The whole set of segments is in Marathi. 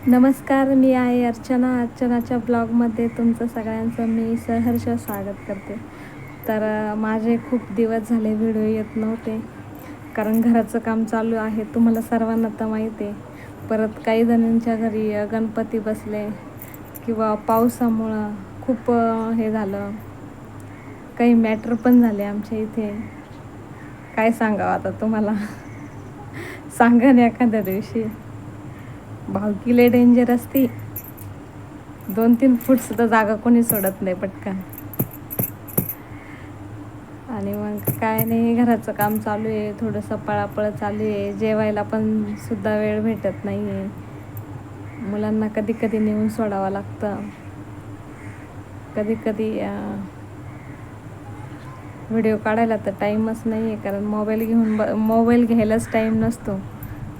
नमस्कार, मी आहे अर्चनाच्या ब्लॉगमध्ये तुमचं सगळ्यांचं मी सहर्ष स्वागत करते. तर माझे खूप दिवस झाले व्हिडिओ येत नव्हते, कारण घराचं काम चालू आहे. तुम्हाला सर्वांना तर माहिती आहे. परत काही जणांच्या घरी गणपती बसले किंवा पावसामुळं खूप हे झालं, काही मॅटर पण झाले आमच्या इथे. काय सांगावं आता तुम्हाला. सांगा ना एखाद्या दिवशी. भावकी लय डेंजर असती. 2-3 फूटसुद्धा जागा कोणी सोडत नाही पटकन. आणि मग काय नाही, घराचं काम चालू आहे, थोडंसं पळापळ चालू आहे. जेवायला पण सुद्धा वेळ भेटत नाही आहे. मुलांना कधी कधी नेऊन सोडावं लागतं. कधी कधी व्हिडिओ काढायला तर टाईमच नाही आहे, कारण मोबाईल घ्यायलाच टाईम नसतो.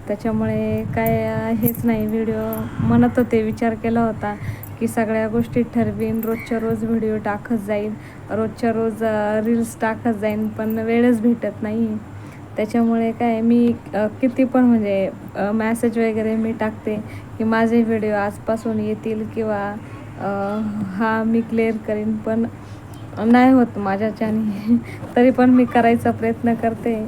त्याच्यामुळे काय हेच नाही. व्हिडिओ म्हणत होते, विचार केला होता की सगळ्या गोष्टी ठरवीन, रोजच्या रोज व्हिडिओ टाकत जाईन, रोजच्या रोज रील्स टाकत जाईन, पण वेळच भेटत नाही. त्याच्यामुळे काय मी किती पण म्हणजे मॅसेज वगैरे मी टाकते की माझे व्हिडिओ आजपासून येतील किंवा हा मी क्लिअर करीन, पण नाही होत माझ्याच्याने. तरी पण मी करायचा प्रयत्न करते.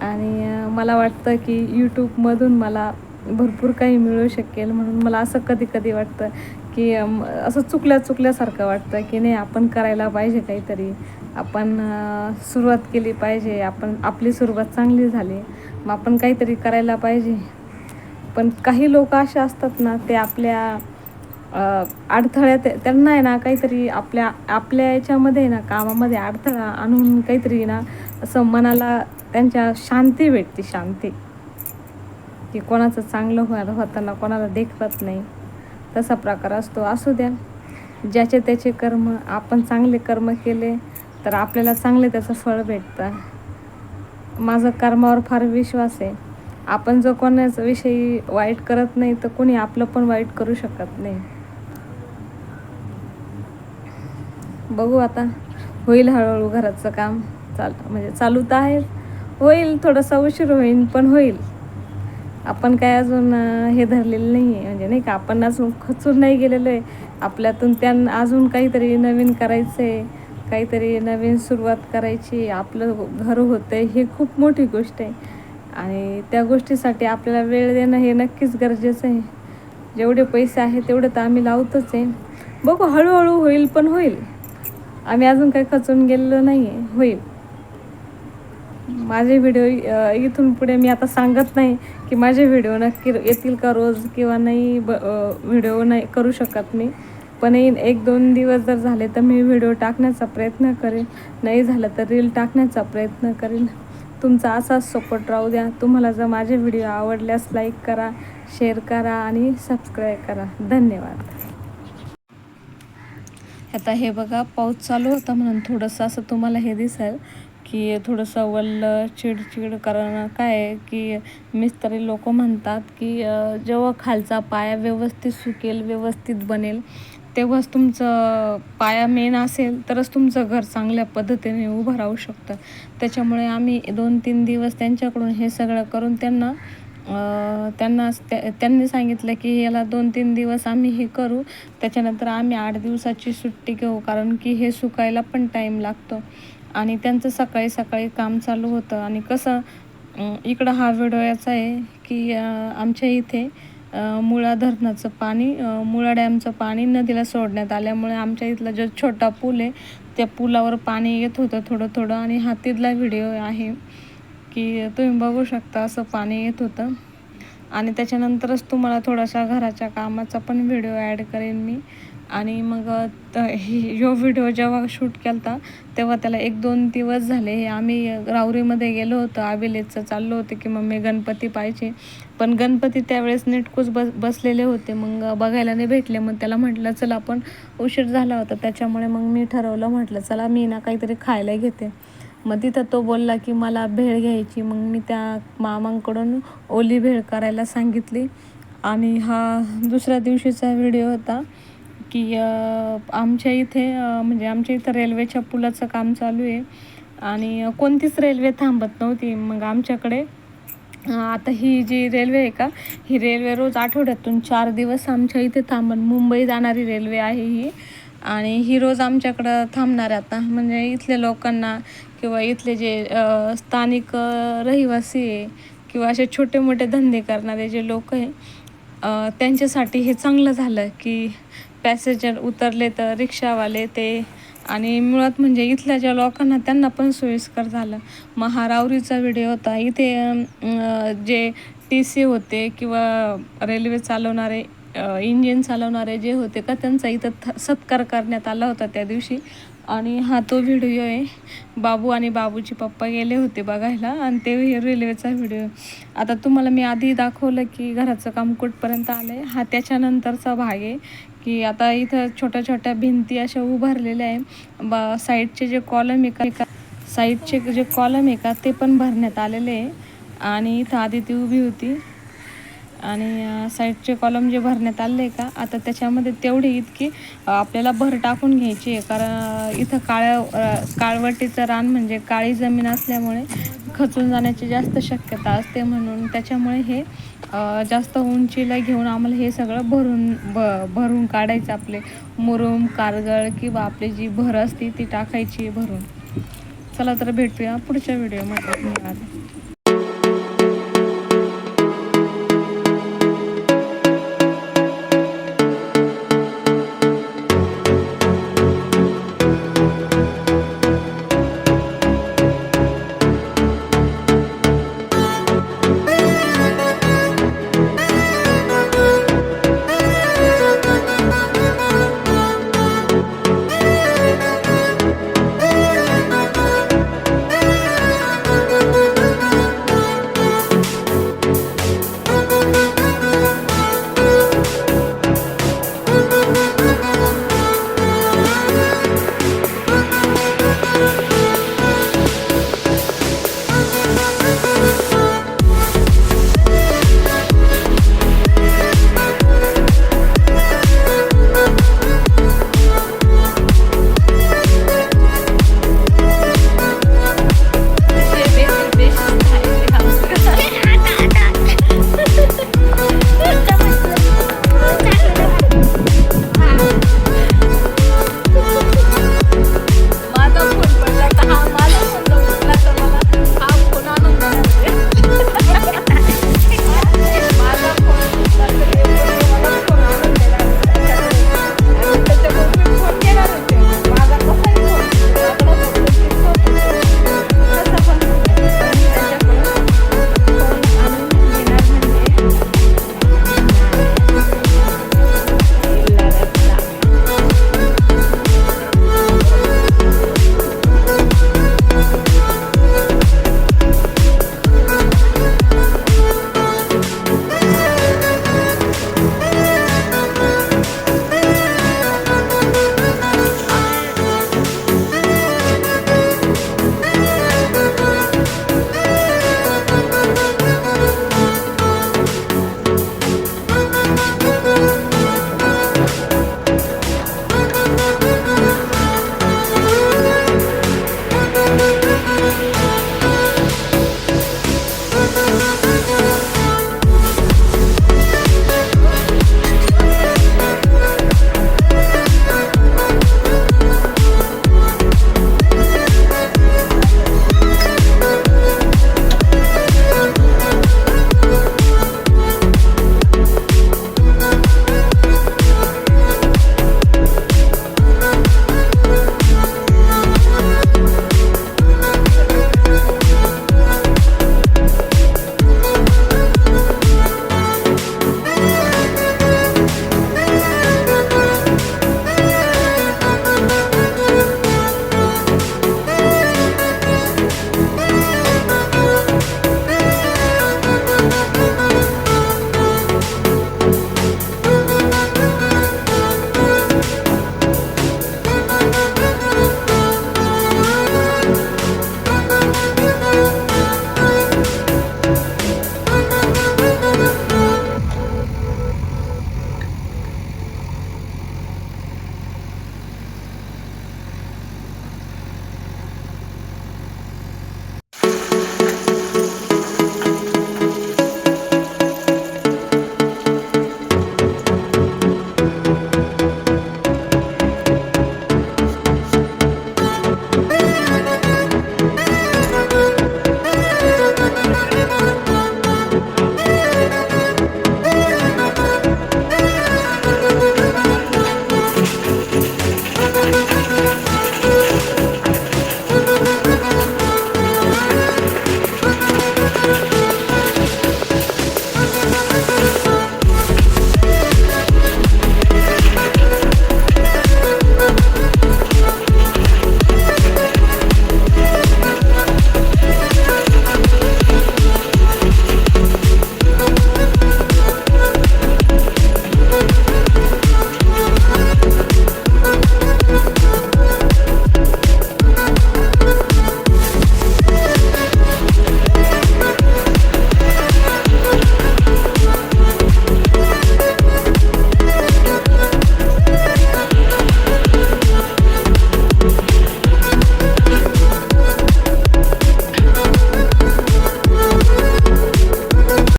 आणि मला वाटतं की यूट्यूबमधून मला भरपूर काही मिळू शकेल, म्हणून मला असं कधी कधी वाटतं की असं चुकल्यासारखं वाटतं की नाही, आपण करायला पाहिजे काहीतरी. आपण सुरुवात केली पाहिजे. आपली सुरुवात चांगली झाली, मग आपण काहीतरी करायला पाहिजे. पण काही लोक असे असतात ना, ते आपल्या अडथळ्यात त्यांना आहे ना, काहीतरी आपल्या याच्यामध्ये ना, कामामध्ये अडथळा आणून काहीतरी ना, असं मनाला त्यांच्या शांती भेटते. शांती की कोणाचं चांगलं होताना कोणाला देखवत नाही, तसा प्रकार असतो. असू द्या, ज्याचे त्याचे कर्म. आपण चांगले कर्म केले तर आपल्याला चांगले त्याचं फळ भेटतं. माझा कर्मावर फार विश्वास आहे. आपण जर कोणाच्या विषयी वाईट करत नाही, तर कोणी आपलं पण वाईट करू शकत नाही. बघू आता, होईल हळूहळू घराचं काम. म्हणजे चालू तर आहे, होईल. थोडासा उशीर होईल, पण होईल. आपण काय अजून हे धरलेलं नाही आहे, म्हणजे नाही का, आपण अजून खचून नाही गेलेलो आहे. आपल्यातून अजून काहीतरी नवीन करायचं आहे, काहीतरी नवीन सुरुवात करायची. आपलं घर होतं आहे, हे खूप मोठी गोष्ट आहे. आणि त्या गोष्टीसाठी आपल्याला वेळ देणं हे नक्कीच गरजेचं आहे. जेवढे पैसे आहेत तेवढे तर आम्ही लावतोच आहे. बघू, हळूहळू होईल, पण होईल. आम्ही अजून काही खचून गेलेलो नाही आहे, होईल. माझे व्हिडिओ इथून पुढे मी आता सांगत नाही की माझे व्हिडिओ नक्की येतील का रोज किंवा नाही. व्हिडिओ नाही करू शकत मी, पण 1-2 दिवस जर झाले तर मी व्हिडिओ टाकण्याचा प्रयत्न करेन. नाही झालं तर रील टाकण्याचा प्रयत्न करेन. तुमचा असाच सपोर्ट राहू द्या. तुम्हाला जर माझे व्हिडिओ आवडल्यास लाईक करा, शेअर करा आणि सबस्क्राईब करा. धन्यवाद. आता हे बघा, पाऊस चालू होता म्हणून थोडंसं असं तुम्हाला हे दिसेल की थोडंसं वल्ल चिडचिड. कारण काय आहे की मिस्त्री लोक म्हणतात की जेव्हा खालचा पाया व्यवस्थित सुकेल, व्यवस्थित बनेल, तेव्हाच तुमचं पाया मेन असेल तरच तुमचं घर चांगल्या पद्धतीने उभं राहू शकतं. त्याच्यामुळे आम्ही 2-3 दिवस त्यांच्याकडून हे सगळं करून त्यांनी सांगितलं की याला 2-3 दिवस आम्ही हे करू, त्याच्यानंतर आम्ही 8 दिवसाची सुट्टी घेऊ, कारण की हे सुकायला पण टाईम लागतो. आणि त्यांचं सकाळी सकाळी काम चालू होतं. आणि कसं, इकडं हा व्हिडिओ याचा आहे की आमच्या इथे मुळा धरणाचं पाणी, मुळा डॅमचं पाणी नदीला सोडण्यात आल्यामुळे आमच्या इथला जो छोटा पूल आहे, त्या पुलावर पाणी येत होतं थोडं थोडं. आणि हा तिथला व्हिडिओ आहे की तुम्ही बघू शकता, असं पाणी येत होतं. आणि त्याच्यानंतरच तुम्हाला थोडासा घराच्या कामाचा पण व्हिडिओ ॲड करेन मी. आणि मग ह्यो व्हिडिओ जेव्हा शूट केला होता तेव्हा त्याला 1-2 दिवस झाले. आम्ही राहुरीमध्ये गेलो होतो. अभिलेखचं चाललो होतं की मम्मी गणपती पाहिजे, पण गणपती त्यावेळेस नेटकूच बसलेले होते, मग बघायला नाही भेटले. मग त्याला म्हटलं चला, आपण उशीर झाला होता, त्याच्यामुळे मग मी ठरवलं, म्हटलं चला मी ना काहीतरी खायला घेते. मग तिथं तो बोलला की मला भेळ घ्यायची. मग मी त्या मामांकडून ओली भेळ करायला सांगितली. आणि हा दुसऱ्या दिवशीचा व्हिडिओ होता की आमच्या इथे म्हणजे आमच्या इथं रेल्वेच्या पुलाचं काम चालू आहे आणि कोणतीच रेल्वे थांबत नव्हती. मग आमच्याकडे आता ही जी रेल्वे आहे का, ही रेल्वे रोज आठवड्यातून 4 दिवस आमच्या इथे थांबून मुंबई जाणारी रेल्वे आहे ही. आणि ही रोज आमच्याकडं थांबणार आहे आता. म्हणजे इथल्या लोकांना किंवा इथले जे स्थानिक रहिवासी आहे किंवा असे छोटे मोठे धंदे करणारे जे लोक आहे, त्यांच्यासाठी हे चांगलं झालं की पॅसेंजर उतरले तर रिक्षावाले ते. आणि मुळात म्हणजे इथल्या ज्या लोकांना त्यांना पण सोयीस्कर झालं. मग हा राहुरीचा व्हिडिओ होता. इथे जे TC होते किंवा रेल्वे चालवणारे इंजिन चालवणारे जे होते का, त्यांचा इथं सत्कार करण्यात आला होता त्या दिवशी. आणि हा तो व्हिडिओ आहे. बाबू आणि बाबूचे पप्पा गेले होते बघायला आणि ते रेल्वेचा व्हिडिओ. आता तुम्हाला मी आधी दाखवलं की घराचं काम कुठपर्यंत आलं आहे. हा त्याच्यानंतरचा भाग आहे की आता इथं छोट्या छोट्या भिंती अशा उभारलेल्या आहे. साईडचे जे कॉलम आहे का, साईडचे जे कॉलम आहे का, ते पण भरण्यात आलेले आहे. आणि इथं आधी ती उभी होती आणि साईडचे कॉलम जे भरण्यात आले का, आता त्याच्यामध्ये तेवढी इतकी आपल्याला भर टाकून घ्यायची आहे. कारण इथं काळवटीचं रान म्हणजे काळी जमीन असल्यामुळे खचून जाण्याची जास्त शक्यता असते. म्हणून त्याच्यामुळे हे जास्त उंचीला घेऊन आम्हाला हे सगळं भरून काढायचं. आपले मुरुम, कारगळ किंवा आपली जी भर असते ती टाकायची भरून. चला तर भेटूया पुढच्या व्हिडिओमध्ये.